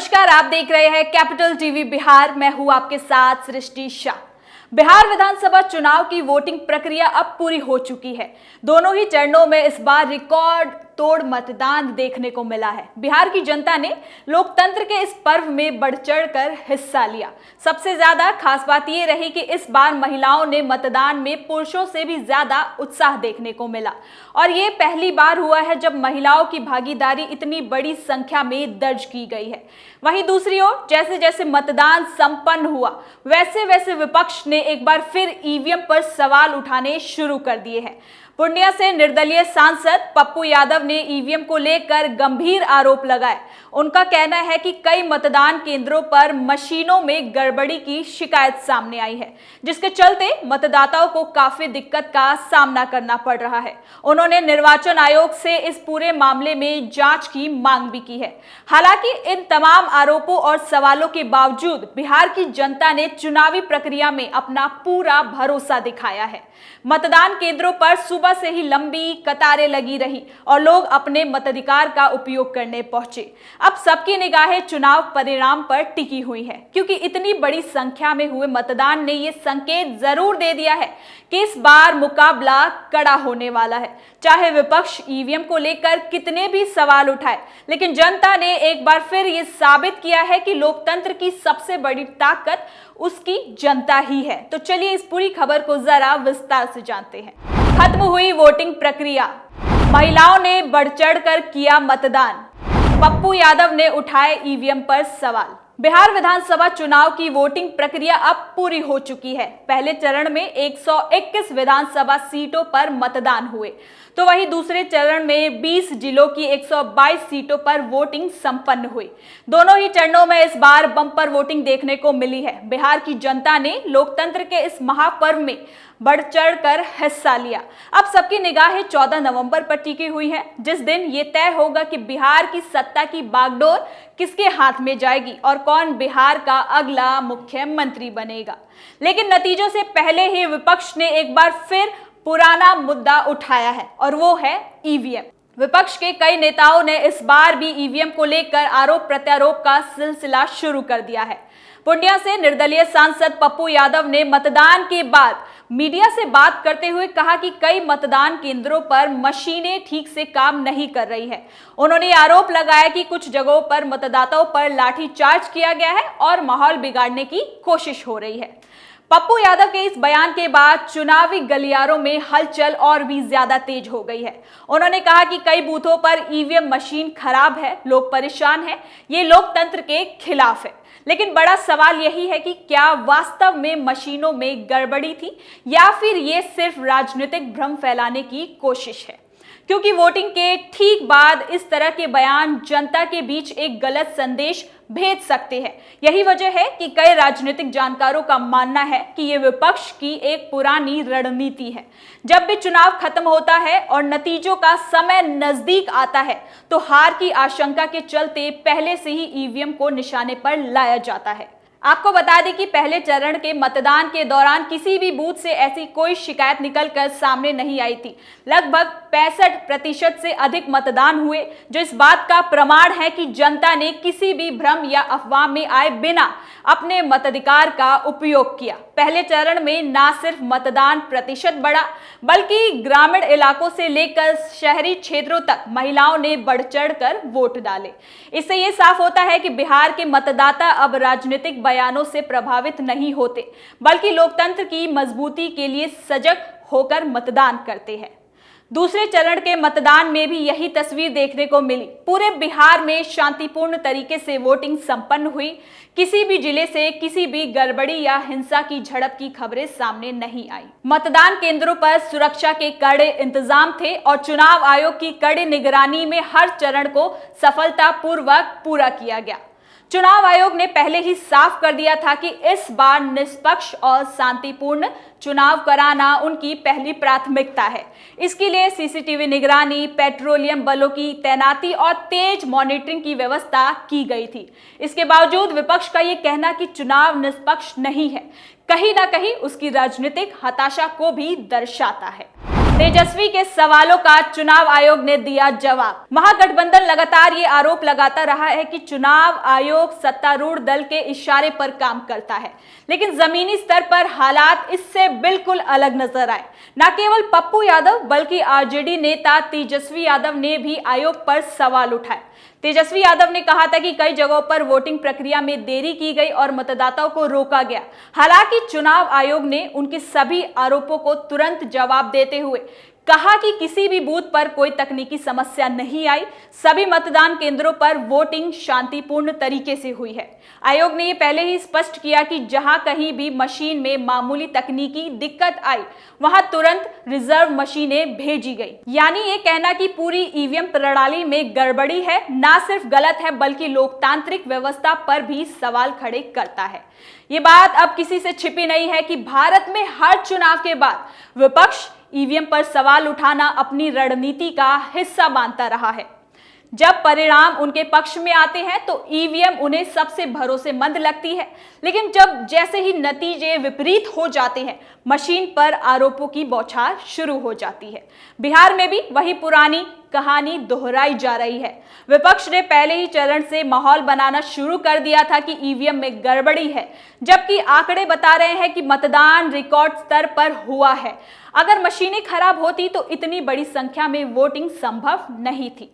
नमस्कार, आप देख रहे हैं कैपिटल टीवी बिहार। मैं हूं आपके साथ सृष्टि शाह। बिहार विधानसभा चुनाव की वोटिंग प्रक्रिया अब पूरी हो चुकी है। दोनों ही चरणों में इस बार रिकॉर्ड तोड़ मतदान देखने को मिला है। बिहार की जनता ने लोकतंत्र के इस पर्व में बढ़ चढ़कर हिस्सा लिया। सबसे ज्यादा खास बात यह रही कि इस बार महिलाओं ने मतदान में पुरुषों से भी ज्यादा उत्साह देखने को मिला और ये पहली बार हुआ है जब महिलाओं की भागीदारी इतनी बड़ी संख्या में दर्ज की गई है। वहीं दूसरी ओर जैसे जैसे मतदान संपन्न हुआ वैसे वैसे विपक्ष ने एक बार फिर ईवीएम पर सवाल उठाने शुरू कर दिए हैं। पूर्णिया से निर्दलीय सांसद पप्पू यादव ने ईवीएम को लेकर गंभीर आरोप लगाए। उनका कहना है कि कई मतदान केंद्रों पर मशीनों में गड़बड़ी की शिकायत सामने आई है, जिसके चलते मतदाताओं को काफी दिक्कत का सामना करना पड़ रहा है। उन्होंने निर्वाचन आयोग से इस पूरे मामले में जांच की मांग भी की है। हालांकि इन तमाम आरोपों और सवालों के बावजूद बिहार की जनता ने चुनावी प्रक्रिया में अपना पूरा भरोसा दिखाया है। मतदान केंद्रों पर सुबह से ही लंबी कतारें लगी रही और लोग अपने मताधिकार का उपयोग करने पहुंचे। अब सबकी निगाहें चुनाव परिणाम पर टिकी हुई है, क्योंकि इतनी बड़ी संख्या में हुए मतदान ने यह संकेत जरूर दे दिया है कि इस बार मुकाबला कड़ा होने वाला है। चाहे विपक्ष ईवीएम को लेकर कितने भी सवाल उठाए, लेकिन जनता ने एक बार फिर यह साबित किया है कि लोकतंत्र की सबसे बड़ी ताकत उसकी जनता ही है। तो चलिए इस पूरी खबर को जरा विस्तार से जानते हैं। खत्म हुई वोटिंग प्रक्रिया, महिलाओं ने बढ़ चढ़कर किया मतदान, पप्पू यादव ने उठाए ईवीएम पर सवाल। बिहार विधानसभा चुनाव की वोटिंग प्रक्रिया अब पूरी हो चुकी है। पहले चरण में 121 विधानसभा सीटों पर मतदान हुए, तो वहीं दूसरे चरण में 20 जिलों की 122 सीटों पर वोटिंग संपन्न हुई। दोनों ही चरणों में इस बार बम्पर वोटिंग देखने को मिली है। बिहार की जनता ने लोकतंत्र के इस महापर्व में बढ़ चढ़कर हिस्सा लिया। अब सबकी निगाहें 14 नवंबर पर टिकी हुई है, जिस दिन ये तय होगा कि बिहार की सत्ता की बागडोर किसके हाथ में जाएगी और कौन बिहार का अगला मुख्यमंत्री बनेगा। लेकिन नतीजों से पहले ही विपक्ष ने एक बार फिर पुराना मुद्दा उठाया है और वो है ईवीएम। विपक्ष के कई नेताओं ने इस बार भी ईवीएम को लेकर आरोप प्रत्यारोप का सिलसिला शुरू कर दिया है। पूर्णिया से निर्दलीय सांसद पप्पू यादव ने मतदान के बाद मीडिया से बात करते हुए कहा कि कई मतदान केंद्रों पर मशीनें ठीक से काम नहीं कर रही है। उन्होंने आरोप लगाया कि कुछ जगहों पर मतदाताओं पर लाठीचार्ज किया गया है और माहौल बिगाड़ने की कोशिश हो रही है। पप्पू यादव के इस बयान के बाद चुनावी गलियारों में हलचल और भी ज्यादा तेज हो गई है। उन्होंने कहा कि कई बूथों पर ईवीएम मशीन खराब है, लोग परेशान हैं, ये लोकतंत्र के खिलाफ है। लेकिन बड़ा सवाल यही है कि क्या वास्तव में मशीनों में गड़बड़ी थी या फिर ये सिर्फ राजनीतिक भ्रम फैलाने की कोशिश है, क्योंकि वोटिंग के ठीक बाद इस तरह के बयान जनता के बीच एक गलत संदेश भेज सकते हैं। यही वजह है कि कई राजनीतिक जानकारों का मानना है कि यह विपक्ष की एक पुरानी रणनीति है। जब भी चुनाव खत्म होता है और नतीजों का समय नजदीक आता है, तो हार की आशंका के चलते पहले से ही ईवीएम को निशाने पर लाया जाता है। आपको बता दें कि पहले चरण के मतदान के दौरान किसी भी बूथ से ऐसी कोई शिकायत निकलकर सामने नहीं आई थी। लगभग 65% से अधिक मतदान हुए, जो इस बात का प्रमाण है कि जनता ने किसी भी भ्रम या अफवाह में आए बिना अपने मताधिकार का उपयोग किया। पहले चरण में ना सिर्फ मतदान प्रतिशत बढ़ा, बल्कि ग्रामीण इलाकों से लेकर शहरी क्षेत्रों तक महिलाओं ने बढ़ चढ़कर वोट डाले। इससे ये साफ होता है कि बिहार के मतदाता अब राजनीतिक बयानों से प्रभावित नहीं होते, बल्कि लोकतंत्र की मजबूती के लिए सजग होकर मतदान करते हैं। दूसरे चरण के मतदान में भी यही तस्वीर देखने को मिली। पूरे बिहार में शांतिपूर्ण तरीके से वोटिंग संपन्न हुई। किसी भी जिले से किसी भी गड़बड़ी या हिंसा की झड़प की खबरें सामने नहीं आई। मतदान केंद्रों पर सुरक्षा के कड़े इंतजाम थे और चुनाव आयोग की कड़ी निगरानी में हर चरण को सफलतापूर्वक पूरा किया गया। चुनाव आयोग ने पहले ही साफ कर दिया था कि इस बार निष्पक्ष और शांतिपूर्ण चुनाव कराना उनकी पहली प्राथमिकता है। इसके लिए सीसीटीवी निगरानी, पेट्रोलियम बलों की तैनाती और तेज मॉनिटरिंग की व्यवस्था की गई थी। इसके बावजूद विपक्ष का ये कहना कि चुनाव निष्पक्ष नहीं है, कहीं ना कहीं उसकी राजनीतिक हताशा को भी दर्शाता है। तेजस्वी के सवालों का चुनाव आयोग ने दिया जवाब। महागठबंधन लगातार ये आरोप लगाता रहा है कि चुनाव आयोग सत्तारूढ़ दल के इशारे पर काम करता है, लेकिन जमीनी स्तर पर हालात इससे बिल्कुल अलग नजर आए। न केवल पप्पू यादव बल्कि आरजेडी नेता तेजस्वी यादव ने भी आयोग पर सवाल उठाए। तेजस्वी यादव ने कहा था कि कई जगहों पर वोटिंग प्रक्रिया में देरी की गई और मतदाताओं को रोका गया। हालांकि चुनाव आयोग ने उनके सभी आरोपों को तुरंत जवाब देते हुए कहा कि किसी भी बूथ पर कोई तकनीकी समस्या नहीं आई, सभी मतदान केंद्रों पर वोटिंग शांतिपूर्ण तरीके से हुई है। आयोग ने ये पहले ही स्पष्ट किया कि जहां कहीं भी मशीन में मामूली तकनीकी दिक्कत आई, वहां तुरंत रिजर्व मशीनें भेजी गई। यानी ये कहना कि पूरी ईवीएम प्रणाली में गड़बड़ी है ना सिर्फ गलत है बल्कि लोकतांत्रिक व्यवस्था पर भी सवाल खड़े करता है। ये बात अब किसी से छिपी नहीं है कि भारत में हर चुनाव के बाद विपक्ष ईवीएम पर सवाल उठाना अपनी रणनीति का हिस्सा मानता रहा है। जब परिणाम उनके पक्ष में आते हैं तो ईवीएम उन्हें सबसे भरोसेमंद लगती है, लेकिन जब जैसे ही नतीजे विपरीत हो जाते हैं, मशीन पर आरोपों की बौछार शुरू हो जाती है। बिहार में भी वही पुरानी कहानी दोहराई जा रही है। विपक्ष ने पहले ही चरण से माहौल बनाना शुरू कर दिया था कि ईवीएम में गड़बड़ी है, जबकि आंकड़े बता रहे हैं कि मतदान रिकॉर्ड स्तर पर हुआ है। अगर मशीनें खराब होती तो इतनी बड़ी संख्या में वोटिंग संभव नहीं थी।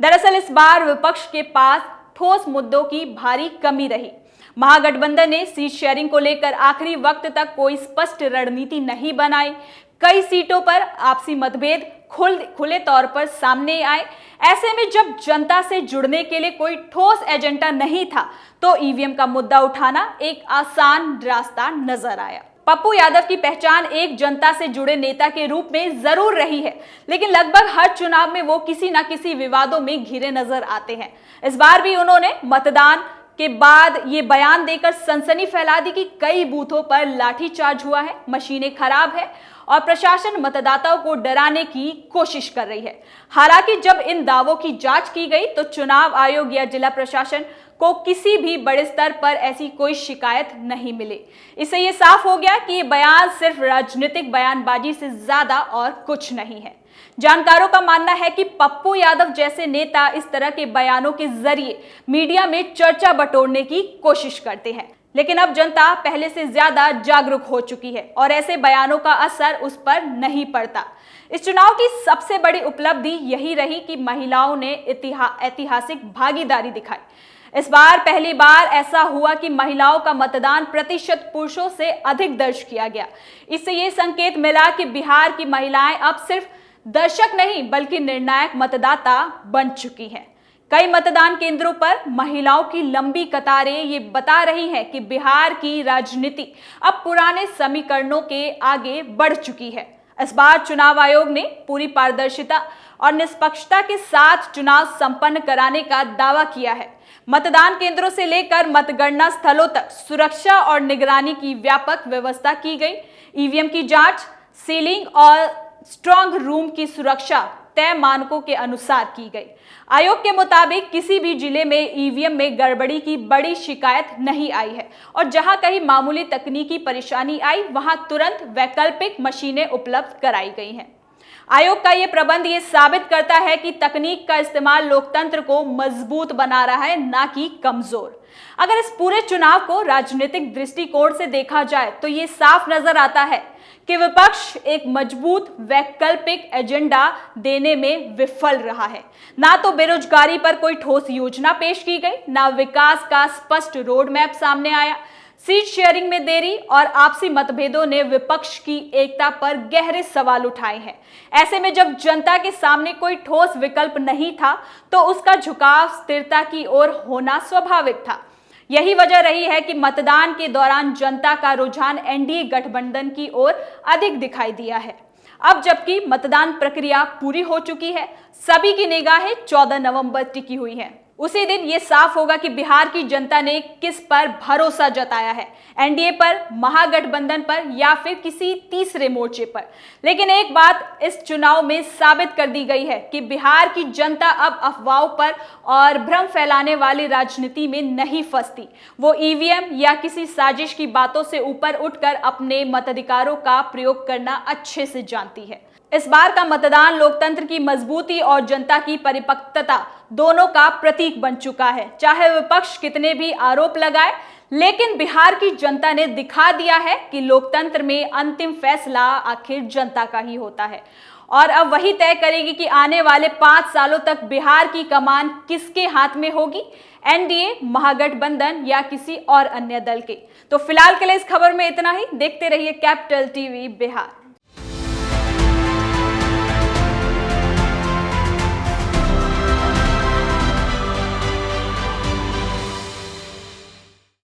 दरअसल इस बार विपक्ष के पास ठोस मुद्दों की भारी कमी रही। महागठबंधन ने सीट शेयरिंग को लेकर आखिरी वक्त तक कोई स्पष्ट रणनीति नहीं बनाई। कई सीटों पर आपसी मतभेद खुले तौर पर सामने आए। ऐसे में जब जनता से जुड़ने के लिए कोई ठोस एजेंडा नहीं था, तो ईवीएम का मुद्दा उठाना एक आसान रास्ता नजर आया। पप्पू यादव की पहचान एक जनता से जुड़े नेता के रूप में जरूर रही है, लेकिन लगभग हर चुनाव में वो किसी न किसी विवादों में घिरे नजर आते हैं। इस बार भी उन्होंने मतदान के बाद ये बयान देकर सनसनी फैला दी कि कई बूथों पर लाठीचार्ज हुआ है, मशीनें खराब है और प्रशासन मतदाताओं को डराने की कोशिश कर रही है। हालांकि जब इन दावों की जांच की गई तो चुनाव आयोग या जिला प्रशासन को किसी भी बड़े स्तर पर ऐसी कोई शिकायत नहीं मिली। इससे ये साफ हो गया कि ये बयान सिर्फ राजनीतिक बयानबाजी से ज्यादा और कुछ नहीं है। जानकारों का मानना है कि पप्पू यादव जैसे नेता इस तरह के बयानों के जरिए मीडिया में चर्चा बटोरने की कोशिश करते हैं, लेकिन अब जनता पहले से ज्यादा जागरूक हो चुकी है और ऐसे बयानों का असर उस पर नहीं पड़ता। इस चुनाव की सबसे बड़ी उपलब्धि यही रही कि महिलाओं ने ऐतिहासिक भागीदारी दिखाई। इस बार पहली बार ऐसा हुआ कि महिलाओं का मतदान प्रतिशत पुरुषों से अधिक दर्ज किया गया। इससे ये संकेत मिला कि बिहार की महिलाएं अब सिर्फ दर्शक नहीं बल्कि निर्णायक मतदाता बन चुकी हैं। कई मतदान केंद्रों पर महिलाओं की लंबी कतारें ये बता रही हैं कि बिहार की राजनीति अब पुराने समीकरणों के आगे बढ़ चुकी है। इस बार चुनाव आयोग ने पूरी पारदर्शिता और निष्पक्षता के साथ चुनाव संपन्न कराने का दावा किया है। मतदान केंद्रों से लेकर मतगणना स्थलों तक सुरक्षा और निगरानी की व्यापक व्यवस्था की गई। ईवीएम की जांच, सीलिंग और स्ट्रांग रूम की सुरक्षा तय मानकों के अनुसार की गई। आयोग के मुताबिक किसी भी जिले में ईवीएम में गड़बड़ी की बड़ी शिकायत नहीं आई है और जहां कहीं मामूली तकनीकी परेशानी आई, वहां तुरंत वैकल्पिक मशीनें उपलब्ध कराई गई हैं। आयोग का यह प्रबंध ये साबित करता है कि तकनीक का इस्तेमाल लोकतंत्र को मजबूत बना रहा है, ना कि कमजोर। अगर इस पूरे चुनाव को राजनीतिक दृष्टिकोण से देखा जाए तो ये साफ नजर आता है कि विपक्ष एक मजबूत वैकल्पिक एजेंडा देने में विफल रहा है। ना तो बेरोजगारी पर कोई ठोस योजना पेश की गई, ना विकास का स्पष्ट रोड मैप सामने आया। सीट शेयरिंग में देरी और आपसी मतभेदों ने विपक्ष की एकता पर गहरे सवाल उठाए हैं। ऐसे में जब जनता के सामने कोई ठोस विकल्प नहीं था तो उसका झुकाव स्थिरता की ओर होना स्वाभाविक था। यही वजह रही है कि मतदान के दौरान जनता का रुझान एनडीए गठबंधन की ओर अधिक दिखाई दिया है। अब जबकि मतदान प्रक्रिया पूरी हो चुकी है, सभी की निगाहें 14 नवंबर टिकी हुई हैं। उसी दिन ये साफ होगा कि बिहार की जनता ने किस पर भरोसा जताया है, एनडीए पर, महागठबंधन पर या फिर किसी तीसरे मोर्चे पर। लेकिन एक बात इस चुनाव में साबित कर दी गई है कि बिहार की जनता अब अफवाहों पर और भ्रम फैलाने वाली राजनीति में नहीं फंसती। वो ईवीएम या किसी साजिश की बातों से ऊपर उठकर अपने मताधिकारों का प्रयोग करना अच्छे से जानती है। इस बार का मतदान लोकतंत्र की मजबूती और जनता की परिपक्वता दोनों का प्रतीक बन चुका है। चाहे विपक्ष कितने भी आरोप लगाए, लेकिन बिहार की जनता ने दिखा दिया है कि लोकतंत्र में अंतिम फैसला आखिर जनता का ही होता है और अब वही तय करेगी कि आने वाले 5 सालों तक बिहार की कमान किसके हाथ में होगी, एनडीए, महागठबंधन या किसी और अन्य दल के। तो फिलहाल के लिए इस खबर में इतना ही। देखते रहिए कैपिटल टीवी बिहार।